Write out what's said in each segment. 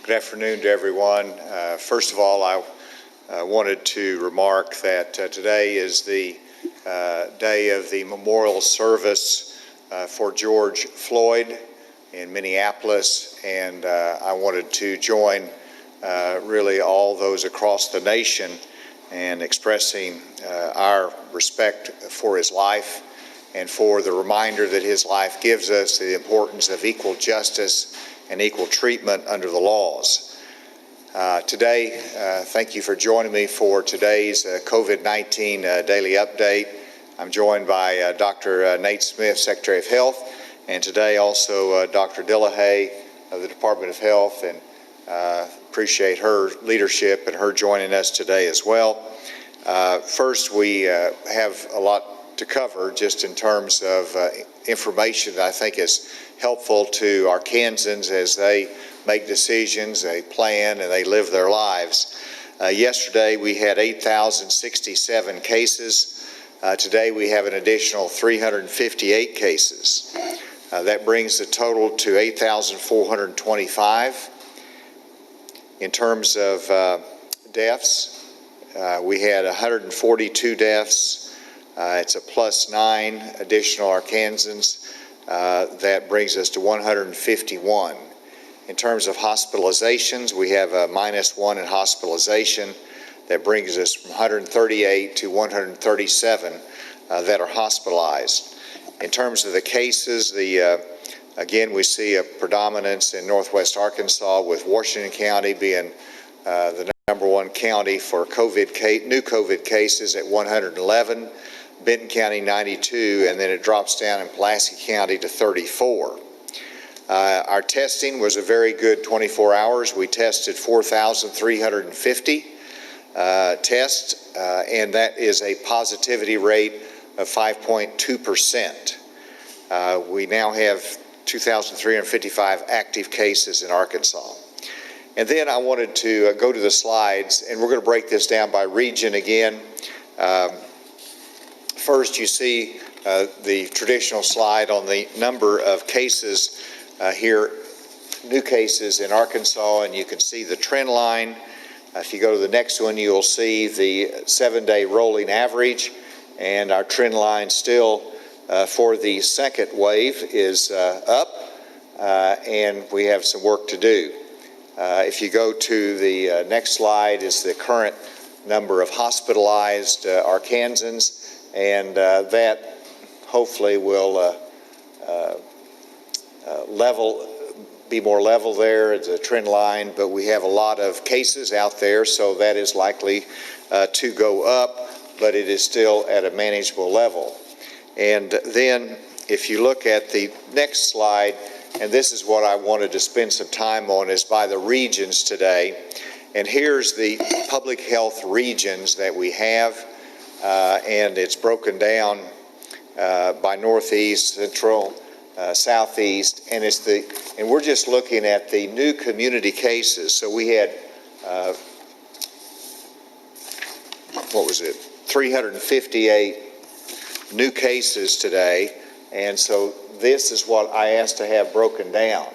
Good afternoon to everyone. First of all, I wanted to remark that today is the day of the memorial service for George Floyd in Minneapolis, and I wanted to join really all those across the nation in expressing our respect for his life and for the reminder that his life gives us the importance of equal justice and equal treatment under the laws. Today, thank you for joining me for today's COVID-19 daily update. I'm joined by Dr. Nate Smith, Secretary of Health, and today also Dr. Dillahay of the Department of Health, and appreciate her leadership and her joining us today as well. First, we have a lot to cover just in terms of information that I think is helpful to Arkansans as they make decisions, they plan, and they live their lives. Yesterday we had 8,067 cases. Today we have an additional 358 cases. That brings the total to 8,425. In terms of deaths, we had 142 deaths. It's a +9 additional Arkansans. That brings us to 151. In terms of hospitalizations, we have a -1 in hospitalization. That brings us from 138 to 137 that are hospitalized. In terms of the cases, again, we see a predominance in Northwest Arkansas, with Washington County being the #1 county for new COVID cases at 111. Benton County 92, and then it drops down in Pulaski County to 34. Our testing was a very good 24 hours. We tested 4,350 tests, and that is a positivity rate of 5.2%. We now have 2,355 active cases in Arkansas. And then I wanted to go to the slides, and we're going to break this down by region again. First, you see the traditional slide on the number of cases here, new cases in Arkansas, and you can see the trend line. If you go to the next one, you'll see the 7-day rolling average, and our trend line still for the second wave is up, and we have some work to do. If you go to the next slide, is the current number of hospitalized Arkansans, and that hopefully will be more level there. It's a trend line, but we have a lot of cases out there, so that is likely to go up, but it is still at a manageable level. And then if you look at the next slide, and this is what I wanted to spend some time on, is by the regions today. And here's the public health regions that we have. And it's broken down by Northeast, Central, Southeast, and we're just looking at the new community cases. So we had 358 new cases today, and so this is what I asked to have broken down.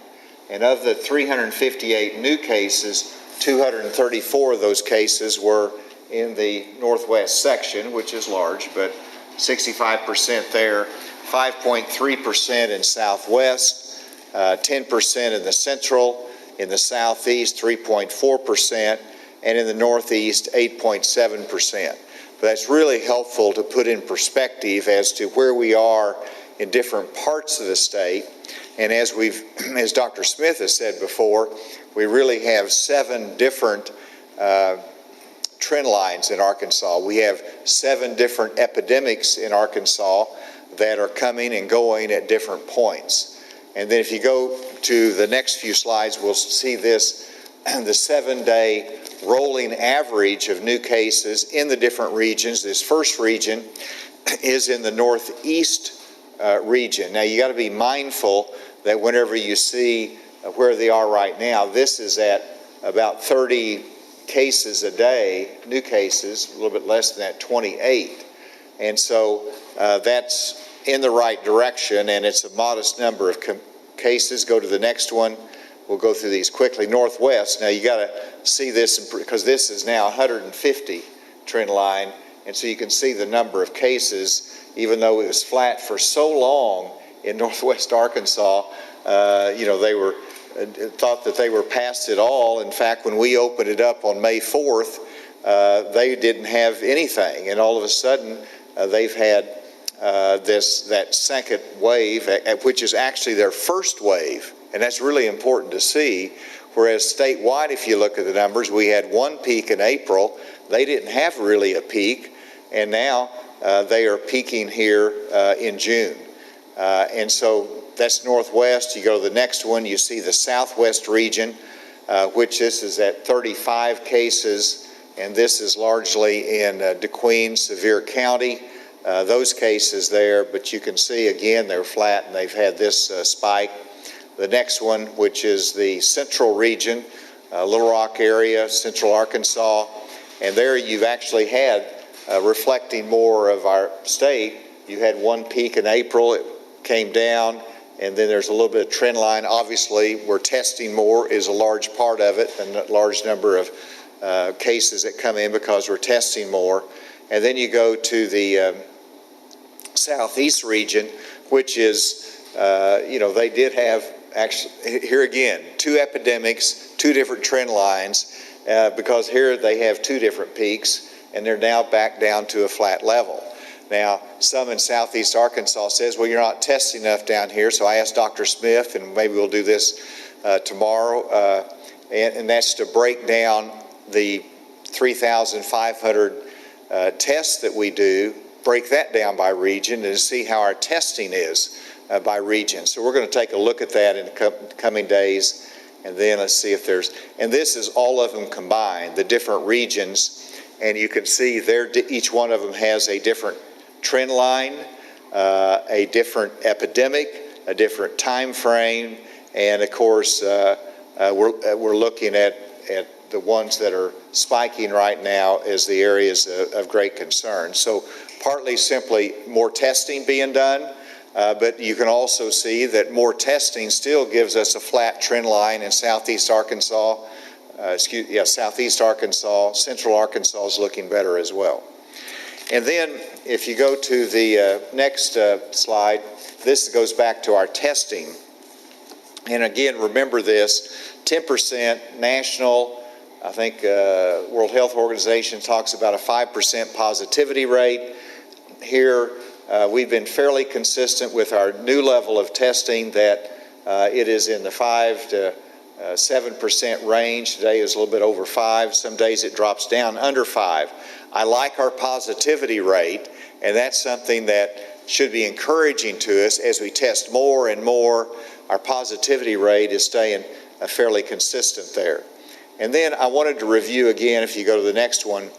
And of the 358 new cases, 234 of those cases were in the Northwest section, which is large, but 65% there, 5.3% in Southwest, 10% in the Central, in the Southeast 3.4%, and in the Northeast 8.7%. But that's really helpful to put in perspective as to where we are in different parts of the state. And as Dr. Smith has said before, we really have 7 different trend lines in Arkansas. We have 7 different epidemics in Arkansas that are coming and going at different points. And then if you go to the next few slides, we'll see this, the 7-day rolling average of new cases in the different regions. This first region is in the Northeast region. Now you got to be mindful that whenever you see where they are right now, this is at about 30 cases a day, new cases, a little bit less than that, 28. And so that's in the right direction, and it's a modest number of cases. Go to the next one. we'll go through these quickly. Northwest, now you got to see this because this is now 150 trend line, and so you can see the number of cases, even though it was flat for so long in Northwest Arkansas. They were thought that they were past it all. In fact, when we opened it up on May 4th, they didn't have anything, and all of a sudden they've had that second wave, which is actually their first wave, and that's really important to see. Whereas statewide, if you look at the numbers, we had one peak in April. They didn't have really a peak, and now they are peaking here in June. And so that's Northwest. You go to the next one, you see the Southwest region, which this is at 35 cases, and this is largely in DeQueen, Sevier County. Those cases there, but you can see again they're flat and they've had this spike. The next one, which is the Central region, Little Rock area, Central Arkansas, and there you've actually had, reflecting more of our state, you had one peak in April, it came down, and then there's a little bit of trend line. Obviously, we're testing more is a large part of it, and a large number of cases that come in because we're testing more. And then you go to the Southeast region, which is, they did have, actually, here again, two epidemics, two different trend lines, because here they have two different peaks, and they're now back down to a flat level. Now, some in Southeast Arkansas says, well, you're not testing enough down here, so I asked Dr. Smith, and maybe we'll do this tomorrow, and that's to break down the 3,500 tests that we do, break that down by region, and see how our testing is by region. So we're going to take a look at that in the coming days, and then let's see if there's, and this is all of them combined, the different regions, and you can see there each one of them has a different trend line, a different epidemic, a different time frame, and of course we're looking at the ones that are spiking right now as the areas of great concern. So partly simply more testing being done, but you can also see that more testing still gives us a flat trend line in Southeast Arkansas. Southeast Arkansas, Central Arkansas is looking better as well. And then if you go to the next slide, this goes back to our testing. And again, remember this, 10% national, I think World Health Organization talks about a 5% positivity rate. Here, we've been fairly consistent with our new level of testing that it is in the 5 to 7% range. Today is a little bit over 5. Some days it drops down under 5. I like our positivity rate, and that's something that should be encouraging to us as we test more and more. Our positivity rate is staying fairly consistent there. And then I wanted to review again, if you go to the next one,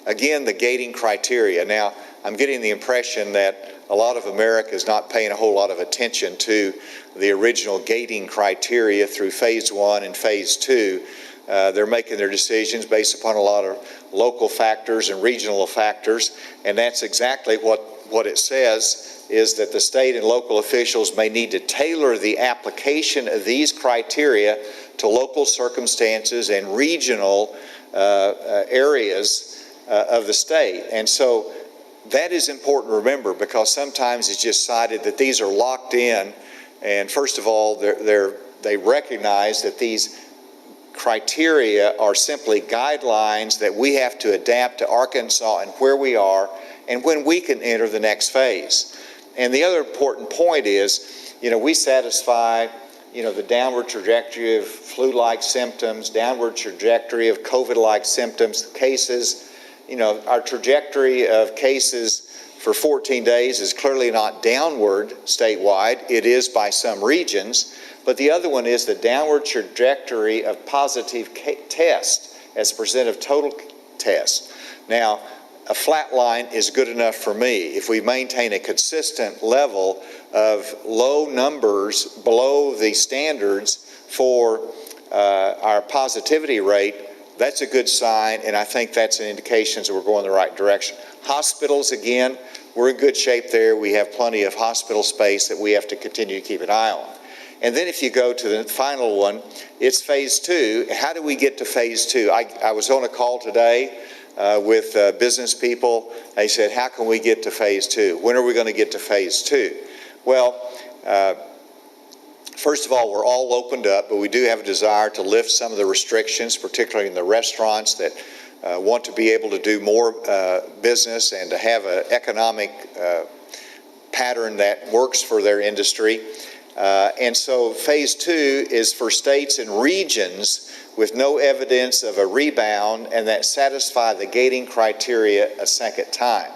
again, the gating criteria. Now, I'm getting the impression that a lot of America is not paying a whole lot of attention to the original gating criteria through phase 1 and phase 2. They're making their decisions based upon a lot of local factors and regional factors, and that's exactly what it says, is that the state and local officials may need to tailor the application of these criteria to local circumstances and regional areas of the state. And so that is important to remember, because sometimes it's just cited that these are locked in, and first of all, they recognize that these criteria are simply guidelines that we have to adapt to Arkansas and where we are and when we can enter the next phase. And the other important point is, we satisfy, the downward trajectory of flu-like symptoms, downward trajectory of COVID-like symptoms, cases. Our trajectory of cases for 14 days is clearly not downward statewide. It is by some regions. But the other one is the downward trajectory of positive tests as percent of total tests. Now, a flat line is good enough for me. If we maintain a consistent level of low numbers below the standards for our positivity rate, that's a good sign, and I think that's an indication that we're going in the right direction. Hospitals, again, we're in good shape there. We have plenty of hospital space that we have to continue to keep an eye on. And then if you go to the final one, it's phase 2. How do we get to phase 2? I was on a call today with business people. They said, how can we get to phase 2? When are we going to get to phase 2? Well, first of all, we're all opened up, but we do have a desire to lift some of the restrictions, particularly in the restaurants that want to be able to do more business and to have an economic pattern that works for their industry. And so phase 2 is for states and regions with no evidence of a rebound and that satisfy the gating criteria a second time.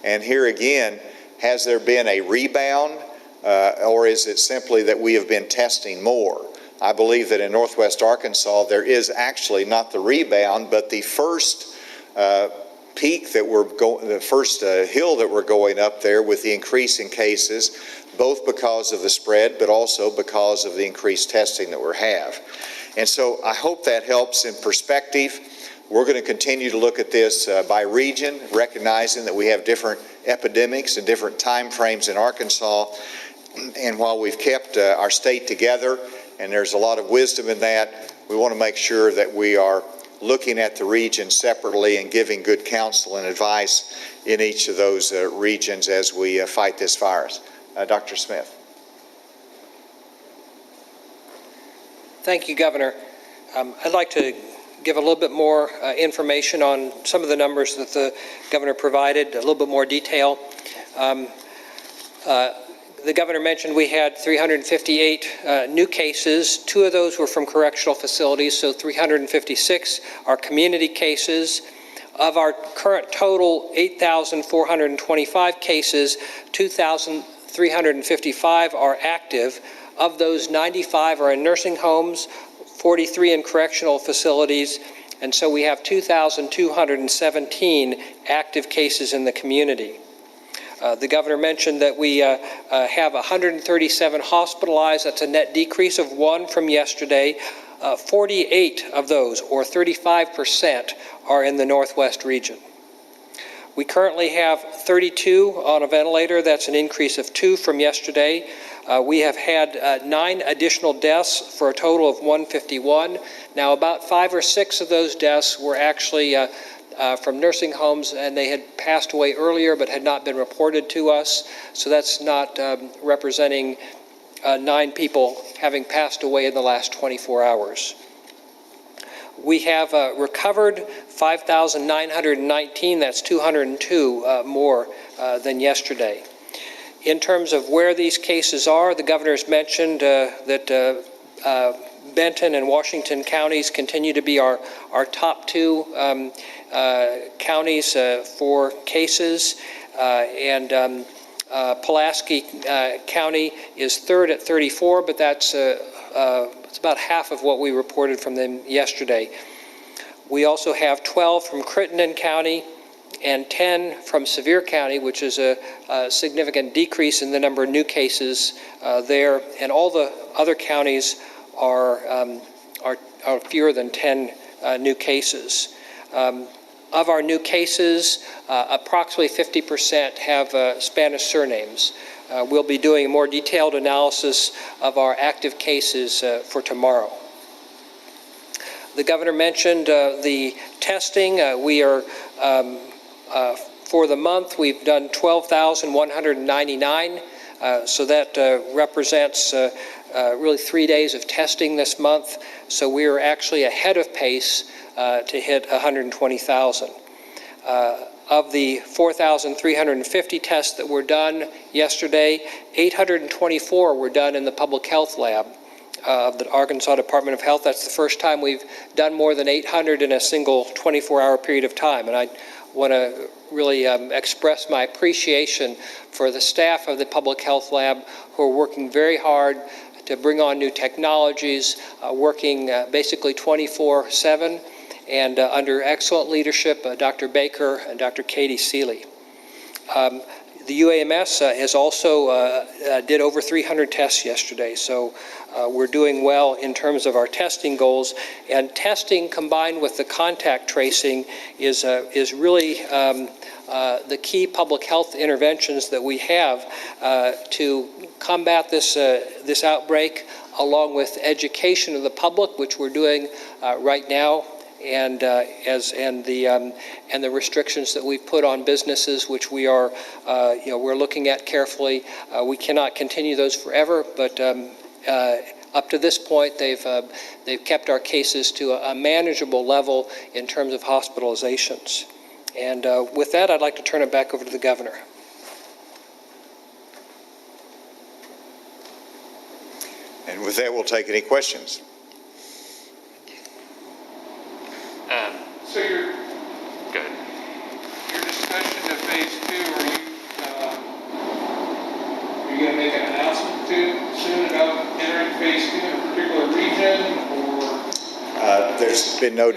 And here again, has there been a rebound or is it simply that we have been testing more? I believe that in Northwest Arkansas there is actually not the rebound, but the first peak that we're going, the first hill that we're going up there with the increase in cases, both because of the spread, but also because of the increased testing that we have. And so I hope that helps in perspective. We're going to continue to look at this by region, recognizing that we have different epidemics and different time frames in Arkansas. And while we've kept our state together, and there's a lot of wisdom in that, we want to make sure that we are looking at the region separately and giving good counsel and advice in each of those regions as we fight this virus. Dr. Smith. Thank you, Governor. I'd like to give a little bit more information on some of the numbers that the Governor provided, a little bit more detail. The Governor mentioned we had 358 new cases. 2 of those were from correctional facilities, so 356 are community cases. Of our current total 8,425 cases, 2,355 are active. Of those, 95 are in nursing homes, 43 in correctional facilities, and so we have 2,217 active cases in the community. The Governor mentioned that we have 137 hospitalized. That's a net decrease of 1 from yesterday. 48 of those, or 35%, are in the Northwest region. We currently have 32 on a ventilator. That's an increase of 2 from yesterday. We have had 9 additional deaths for a total of 151. Now, about 5 or 6 of those deaths were actually from nursing homes, and they had passed away earlier but had not been reported to us. So that's not representing 9 people having passed away in the last 24 hours. We have recovered 5,919. That's 202 more than yesterday. In terms of where these cases are, the Governor's mentioned that Benton and Washington counties continue to be our top 2 counties for cases, and Pulaski County is 3rd at 34, but that's it's about half of what we reported from them yesterday. We also have 12 from Crittenden County and 10 from Sevier County, which is a significant decrease in the number of new cases there, and all the other counties are fewer than 10 new cases. Of our new cases, approximately 50% have Spanish surnames. We'll be doing a more detailed analysis of our active cases for tomorrow. The Governor mentioned the testing. We are, for the month, we've done 12,199. So that represents really 3 days of testing this month. So we are actually ahead of pace to hit 120,000. Of the 4,350 tests that were done yesterday, 824 were done in the public health lab of the Arkansas Department of Health. That's the first time we've done more than 800 in a single 24-hour period of time. And I want to really express my appreciation for the staff of the public health lab who are working very hard to bring on new technologies, working basically 24/7. And under excellent leadership, Dr. Baker and Dr. Katie Seeley. The UAMS has also did over 300 tests yesterday, so we're doing well in terms of our testing goals. And testing combined with the contact tracing is really the key public health interventions that we have to combat this outbreak, along with education of the public, which we're doing right now, and the restrictions that we've put on businesses, which we are, we're looking at carefully. We cannot continue those forever, but up to this point, they've kept our cases to a manageable level in terms of hospitalizations. And with that, I'd like to turn it back over to the governor. And with that, we'll take any questions. So your Good. Your discussion of phase 2, are you going to make an announcement soon about entering phase 2 in a particular region, or? There's been no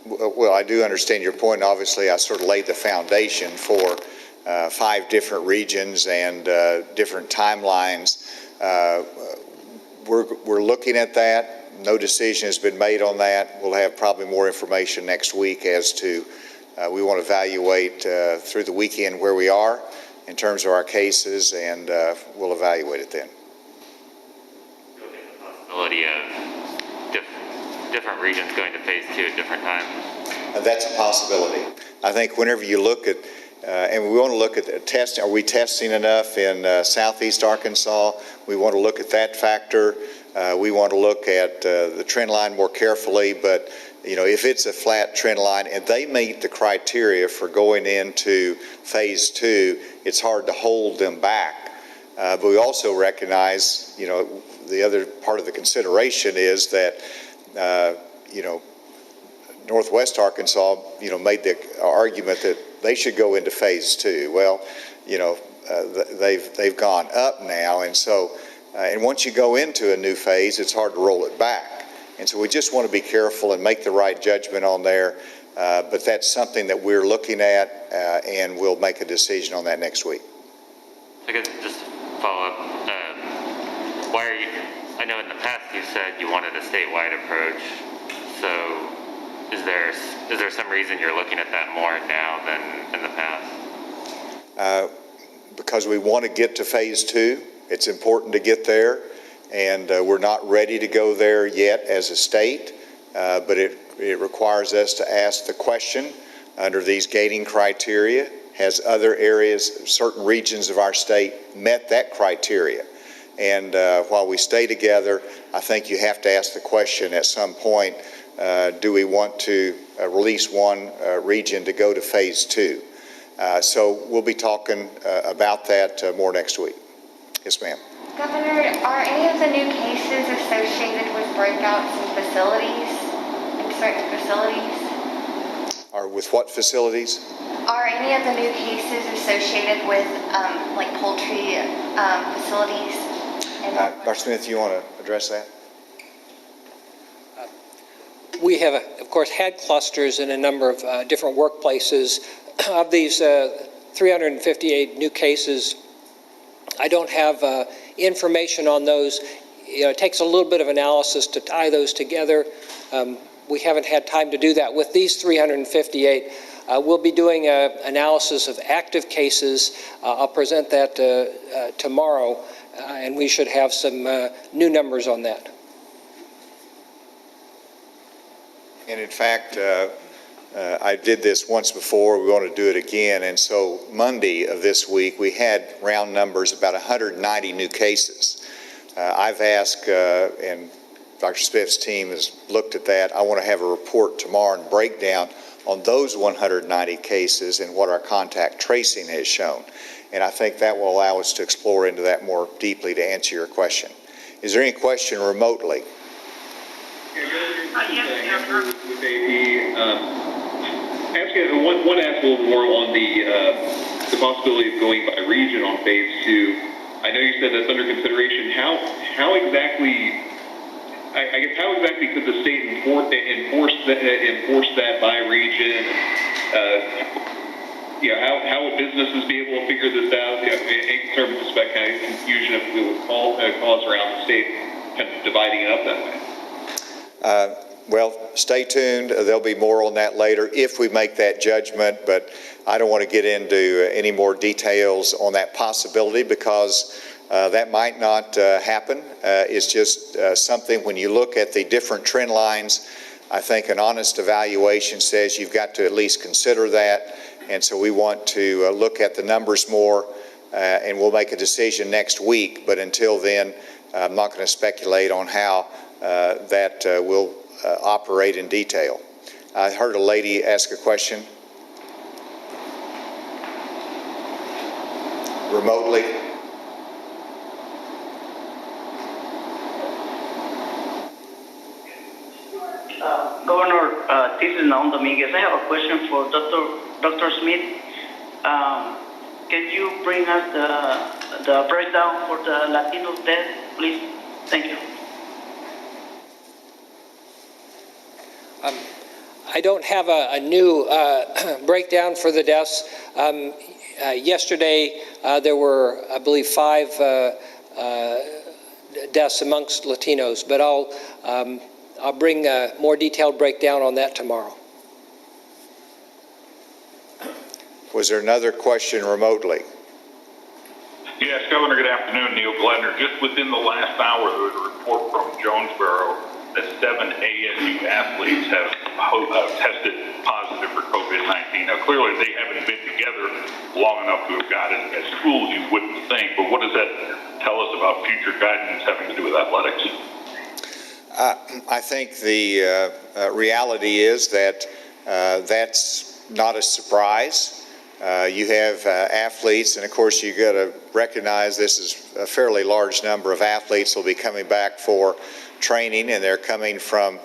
well, I do understand your point. Obviously, I sort of laid the foundation for 5 different regions and different timelines. We're looking at that. No decision has been made on that. We'll have probably more information next week as to we want to evaluate through the weekend where we are in terms of our cases, and we'll evaluate it then. Possibility of different regions going to phase 2 at different times? That's a possibility. I think whenever you look at, and we want to look at the testing, are we testing enough in southeast Arkansas? We want to look at that factor. We want to look at the trend line more carefully, but if it's a flat trend line and they meet the criteria for going into phase 2, it's hard to hold them back. But we also recognize, the other part of the consideration is that, Northwest Arkansas, made the argument that they should go into phase 2. Well, they've gone up now, and so, and once you go into a new phase, it's hard to roll it back. And so we just want to be careful and make the right judgment on there. But that's something that we're looking at, and we'll make a decision on that next week. I guess just to follow up, why are you, I know in the past you said you wanted a statewide approach, so is there some reason you're looking at that more now than in the past? Because we want to get to phase 2. It's important to get there, and we're not ready to go there yet as a state, but it requires us to ask the question under these gating criteria, has other areas, certain regions of our state met that criteria? And while we stay together, I think you have to ask the question at some point, do we want to release one region to go to phase 2? So we'll be talking about that more next week. Yes, ma'am. Governor, are any of the new cases associated with breakouts in facilities, in certain facilities? Or with what facilities? Are any of the new cases associated with like poultry facilities? Dr. Smith, you want to address that? We have, of course, had clusters in a number of different workplaces. Of these 358 new cases, I don't have information on those. It takes a little bit of analysis to tie those together. We haven't had time to do that. With these 358, we'll be doing an analysis of active cases. I'll present that tomorrow, and we should have some new numbers on that. And in fact, I did this once before. We want to do it again. And so Monday of this week, we had round numbers, about 190 new cases. I've asked, and Dr. Smith's team has looked at that. I want to have a report tomorrow and breakdown on those 190 cases and what our contact tracing has shown. And I think that will allow us to explore into that more deeply to answer your question. Is there any question remotely? Yes, Governor. With AP, asking one ask a little more on the possibility of going by region on phase 2. I know you said that's under consideration. How exactly? I guess how exactly could the state enforce that by region? How would businesses be able to figure this out? Any concern with respect kind of confusion if it would cause around the state kind of dividing it up that way? Well, stay tuned. There'll be more on that later if we make that judgment, but I don't want to get into any more details on that possibility because that might not happen. It's just something, when you look at the different trend lines, I think an honest evaluation says you've got to at least consider that. And so we want to look at the numbers more, and we'll make a decision next week. But until then, I'm not going to speculate on how that will operate in detail. I heard a lady ask a question remotely. Governor, this is Naum Dominguez. I have a question for Dr. Smith. Can you bring us the breakdown for the Latino death, please? Thank you. I don't have a new breakdown for the deaths. Yesterday, there were, I believe, 5 deaths amongst Latinos, but I'll bring a more detailed breakdown on that tomorrow. Was there another question remotely? Yes, Governor, good afternoon. Neil Gledner. Just within the last hour, there was a report from Jonesboro that 7 ASU athletes have tested positive for COVID-19. Now, clearly, they haven't been together long enough to have got it at schools, you wouldn't think. But what does that tell us about future guidance having to do with athletics? I think the reality is that that's not a surprise. You have athletes, and of course you got to recognize this is a fairly large number of athletes will be coming back for training, and they're coming from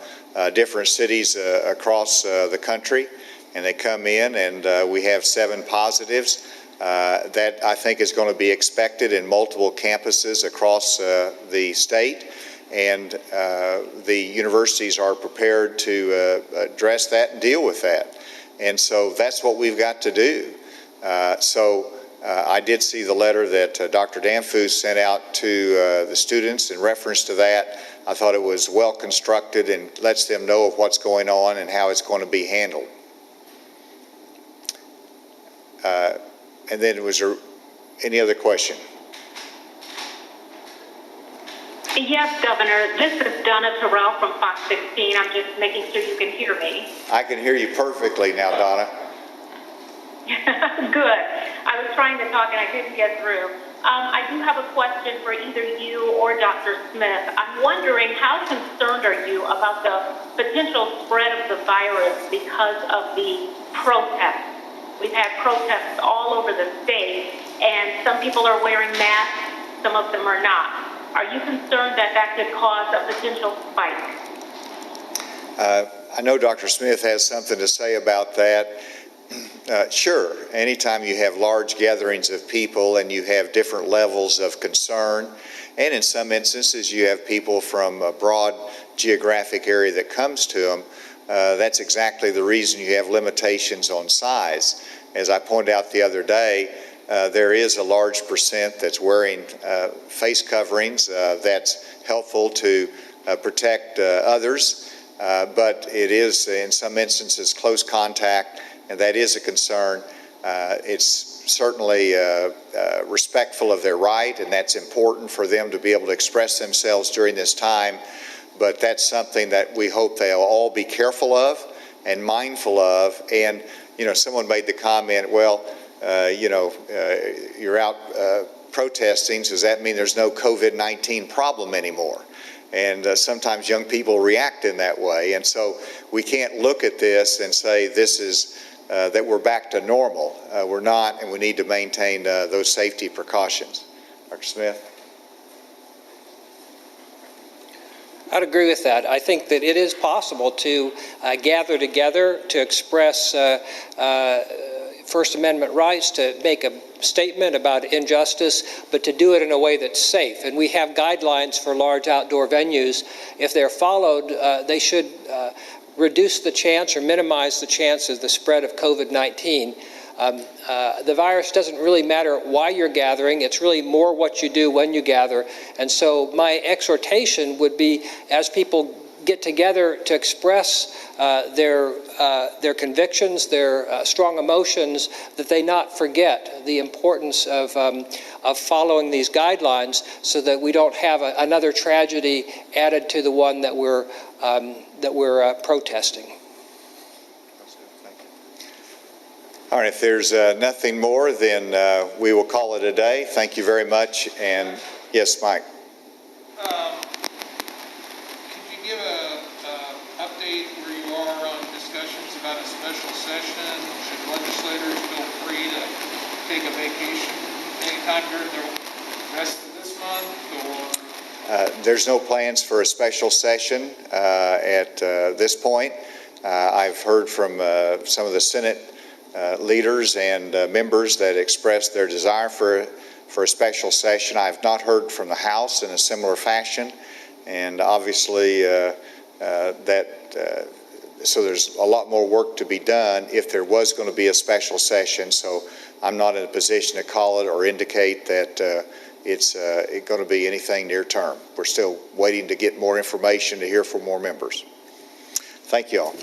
different cities across the country, and they come in, and we have 7 positives. That I think is going to be expected in multiple campuses across the state, and the universities are prepared to address that and deal with that. And so that's what we've got to do. I did see the letter that Dr. Danfus sent out to the students in reference to that. I thought it was well constructed and lets them know of what's going on and how it's going to be handled. And then was there any other question? Yes, Governor. This is Donna Terrell from Fox 16. I'm just making sure you can hear me. I can hear you perfectly now, Donna. Good. I was trying to talk and I couldn't get through. I do have a question for either you or Dr. Smith. I'm wondering, how concerned are you about the potential spread of the virus because of the protests? We've had protests all over the state, and some people are wearing masks, some of them are not. Are you concerned that that could cause a potential spike? I know Dr. Smith has something to say about that. Sure, anytime you have large gatherings of people and you have different levels of concern, and in some instances you have people from a broad geographic area that comes to them, that's exactly the reason you have limitations on size. As I pointed out the other day, there is a large percent that's wearing face coverings. That's helpful to protect others, but it is in some instances close contact, and that is a concern. It's certainly respectful of their right, and that's important for them to be able to express themselves during this time. But that's something that we hope they'll all be careful of and mindful of. And, you know, someone made the comment, well, you're out protesting, so does that mean there's no COVID-19 problem anymore? And sometimes young people react in that way. And so we can't look at this and say this is that we're back to normal. We're not, and we need to maintain those safety precautions. Dr. Smith? I'd agree with that. I think that it is possible to gather together to express First Amendment rights, to make a statement about injustice, but to do it in a way that's safe. And we have guidelines for large outdoor venues. If they're followed, they should reduce the chance or minimize the chance of the spread of COVID-19. The virus doesn't really matter why you're gathering. It's really more what you do when you gather. And so my exhortation would be, as people get together to express their convictions, their strong emotions, that they not forget the importance of following these guidelines so that we don't have another tragedy added to the one that we're protesting. All right, if there's nothing more, then we will call it a day. Thank you very much. And yes, Mike. Could you give a update where you are on discussions about a special session? Should legislators feel free to take a vacation anytime during the rest of this month, or? There's no plans for a special session at this point. I've heard from some of the Senate leaders and members that expressed their desire for a special session. I've not heard from the House in a similar fashion, and obviously so there's a lot more work to be done if there was going to be a special session. So I'm not in a position to call it or indicate that it's going to be anything near term. We're still waiting to get more information to hear from more members. Thank you all.